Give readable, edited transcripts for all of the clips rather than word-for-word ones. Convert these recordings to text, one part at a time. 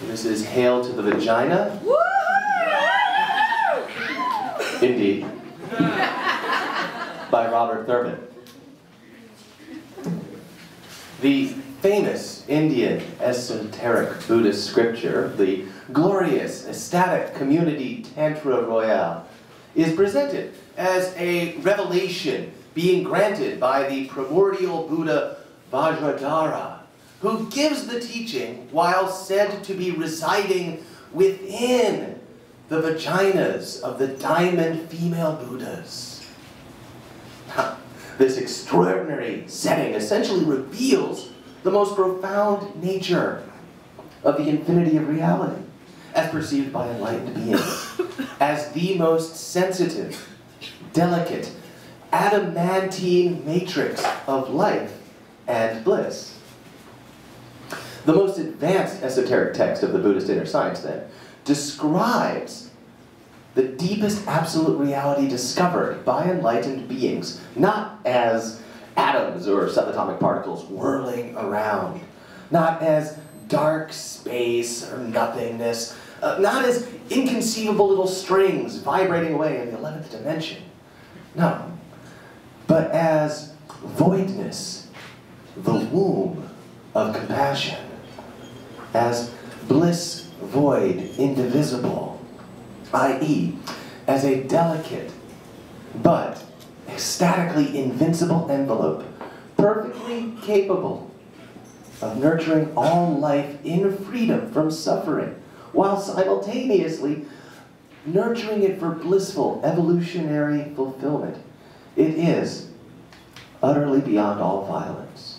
This is Hail to the Vagina. Indeed. By Robert Thurman. The famous Indian esoteric Buddhist scripture, the glorious, ecstatic community Tantra Royale, is presented as a revelation being granted by the primordial Buddha Vajradhara, who gives the teaching while said to be residing within the vaginas of the diamond female Buddhas. This extraordinary setting essentially reveals the most profound nature of the infinity of reality, as perceived by enlightened beings, as the most sensitive, delicate, adamantine matrix of life and bliss. The most advanced esoteric text of the Buddhist inner science, then, describes the deepest absolute reality discovered by enlightened beings, not as atoms or subatomic particles whirling around, not as dark space or nothingness, not as inconceivable little strings vibrating away in the 11th dimension. No, but as voidness, the womb of compassion, as bliss void, indivisible, i.e., as a delicate but ecstatically invincible envelope, perfectly capable of nurturing all life in freedom from suffering, while simultaneously nurturing it for blissful evolutionary fulfillment. It is utterly beyond all violence.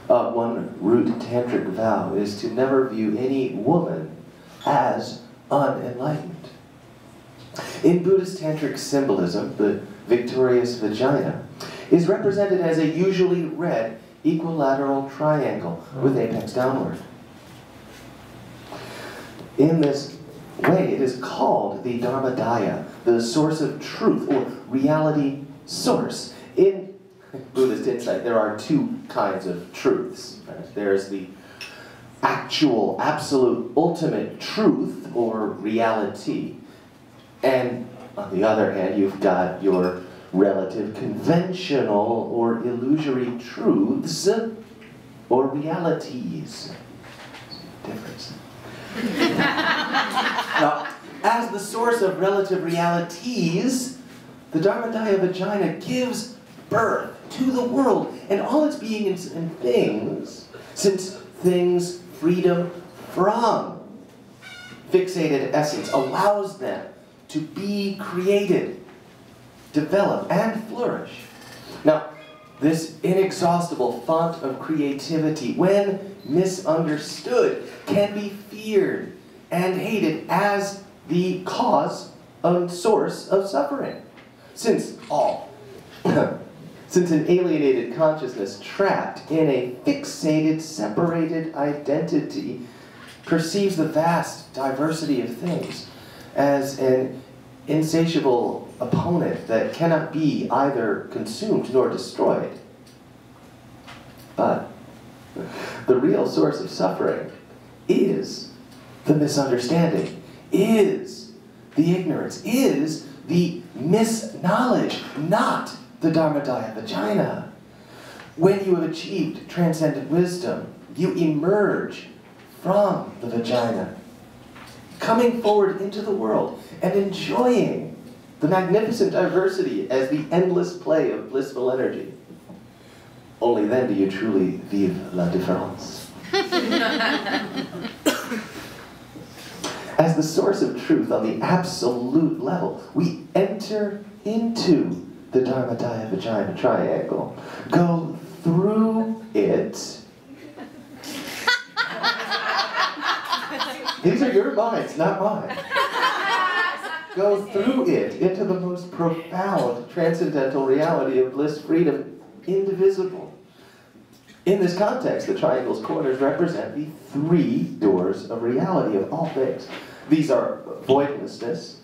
One root tantric vow is to never view any woman as unenlightened. In Buddhist tantric symbolism, the victorious vagina is represented as a usually red equilateral triangle with apex downward. In this way, it is called the Dharmadaya, the source of truth, or reality source. In Buddhist insight, there are two kinds of truths. Right? There's the actual, absolute, ultimate truth, or reality. And on the other hand, you've got your relative, conventional, or illusory truths, or realities. Difference. Now, as the source of relative realities, the Dharmadaya vagina gives birth to the world and all its beings and things, since things' freedom from fixated essence allows them to be created, develop, and flourish. Now, this inexhaustible font of creativity, when misunderstood, can be feared and hated as the cause and source of suffering. Since an alienated consciousness trapped in a fixated, separated identity perceives the vast diversity of things as an insatiable opponent that cannot be either consumed nor destroyed. But the real source of suffering is the misunderstanding, is the ignorance, is the misknowledge, not the Dharmadaya vagina. When you have achieved transcendent wisdom, you emerge from the vagina, coming forward into the world and enjoying the magnificent diversity as the endless play of blissful energy. Only then do you truly vive la différence. As the source of truth on the absolute level, we enter into the Dharmadaya vagina triangle, go through it. These are your minds, not mine. Go through it into the most profound transcendental reality of bliss, freedom, indivisible. In this context, the triangle's corners represent the three doors of reality of all things. These are voidness,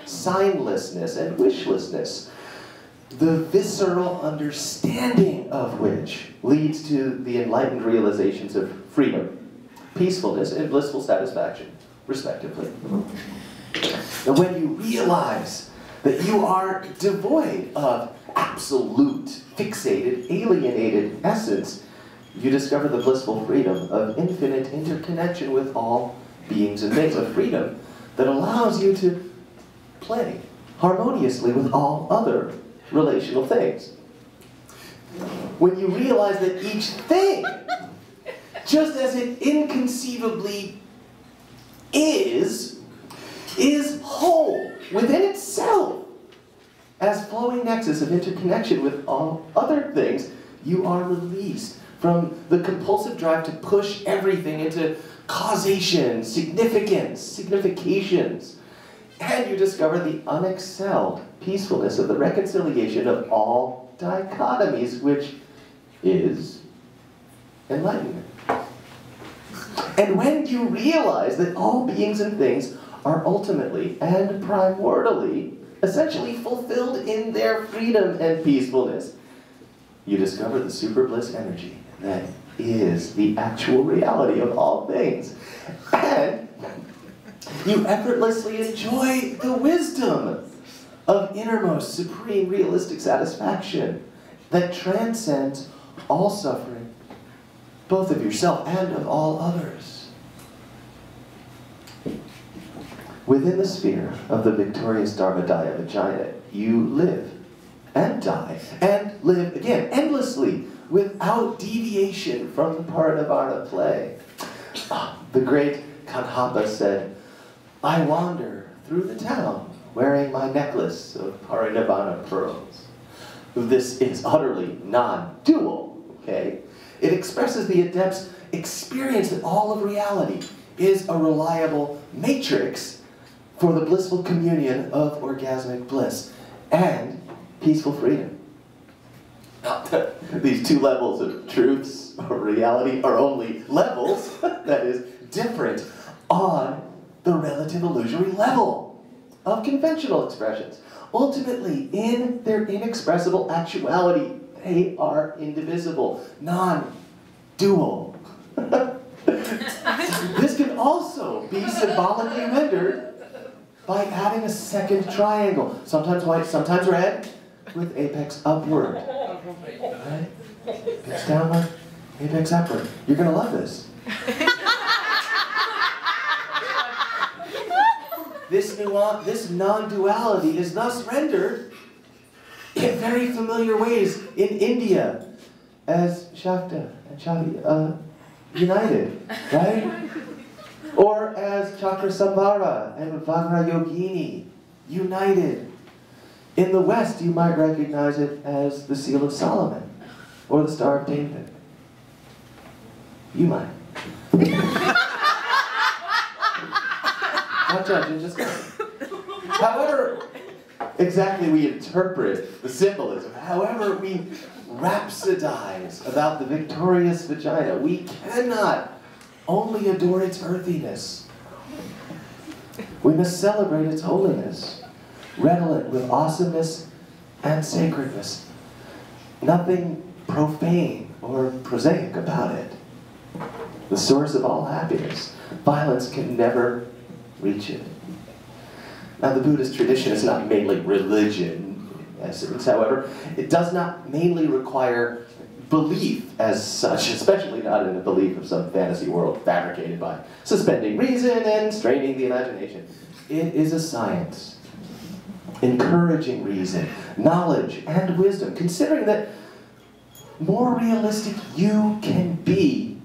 signlessness, and wishlessness. The visceral understanding of which leads to the enlightened realizations of freedom, peacefulness, and blissful satisfaction, respectively. And when you realize that you are devoid of absolute, fixated, alienated essence, you discover the blissful freedom of infinite interconnection with all beings and things, a freedom that allows you to play harmoniously with all other relational things. When you realize that each thing, just as it inconceivably is whole within itself, as flowing nexus of interconnection with all other things, you are released from the compulsive drive to push everything into causation, significance, significations. And you discover the unexcelled peacefulness of the reconciliation of all dichotomies, which is enlightenment. And when you realize that all beings and things are ultimately and primordially, essentially fulfilled in their freedom and peacefulness, you discover the super bliss energy that is the actual reality of all things. And you effortlessly enjoy the wisdom of innermost, supreme, realistic satisfaction that transcends all suffering, both of yourself and of all others. Within the sphere of the victorious Dharmadaya Vagina, you live and die and live again, endlessly, without deviation from the Parinirvana play. The great Kanhapa said, "I wander through the town wearing my necklace of Parinirvana pearls." This is utterly non-dual, okay? It expresses the adept's experience that all of reality is a reliable matrix for the blissful communion of orgasmic bliss and peaceful freedom. Now, these two levels of truths or reality are only levels, that is, different on the relative illusory level of conventional expressions. Ultimately, in their inexpressible actuality, they are indivisible, non-dual. This can also be symbolically rendered by adding a second triangle, sometimes white, sometimes red, with apex upward. Right? Apex downward, apex upward. You're going to love this. This non-duality is thus rendered in very familiar ways in India as Shakta and Shakti united, right? Or as Chakra Samvara and Vajra Yogini united. In the West, you might recognize it as the Seal of Solomon or the Star of David. You might. Not judging, just however exactly we interpret the symbolism, however we rhapsodize about the victorious vagina, we cannot only adore its earthiness. We must celebrate its holiness, redolent with awesomeness and sacredness. Nothing profane or prosaic about it. The source of all happiness. Violence can never reach it. Now, the Buddhist tradition is not mainly religion, in essence, however. It does not mainly require belief as such, especially not in the belief of some fantasy world fabricated by suspending reason and straining the imagination. It is a science, encouraging reason, knowledge, and wisdom, considering that more realistic you can be,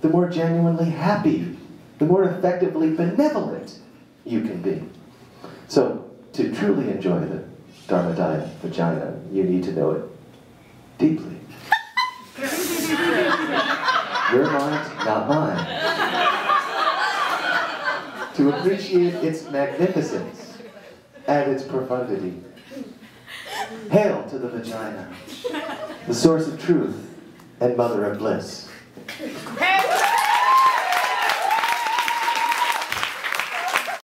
the more genuinely happy, the more effectively benevolent you can be. So, to truly enjoy the Dharmadaya Vagina, you need to know it deeply. Your mind, not mine. To appreciate its magnificence and its profundity. Hail to the vagina, the source of truth and mother of bliss.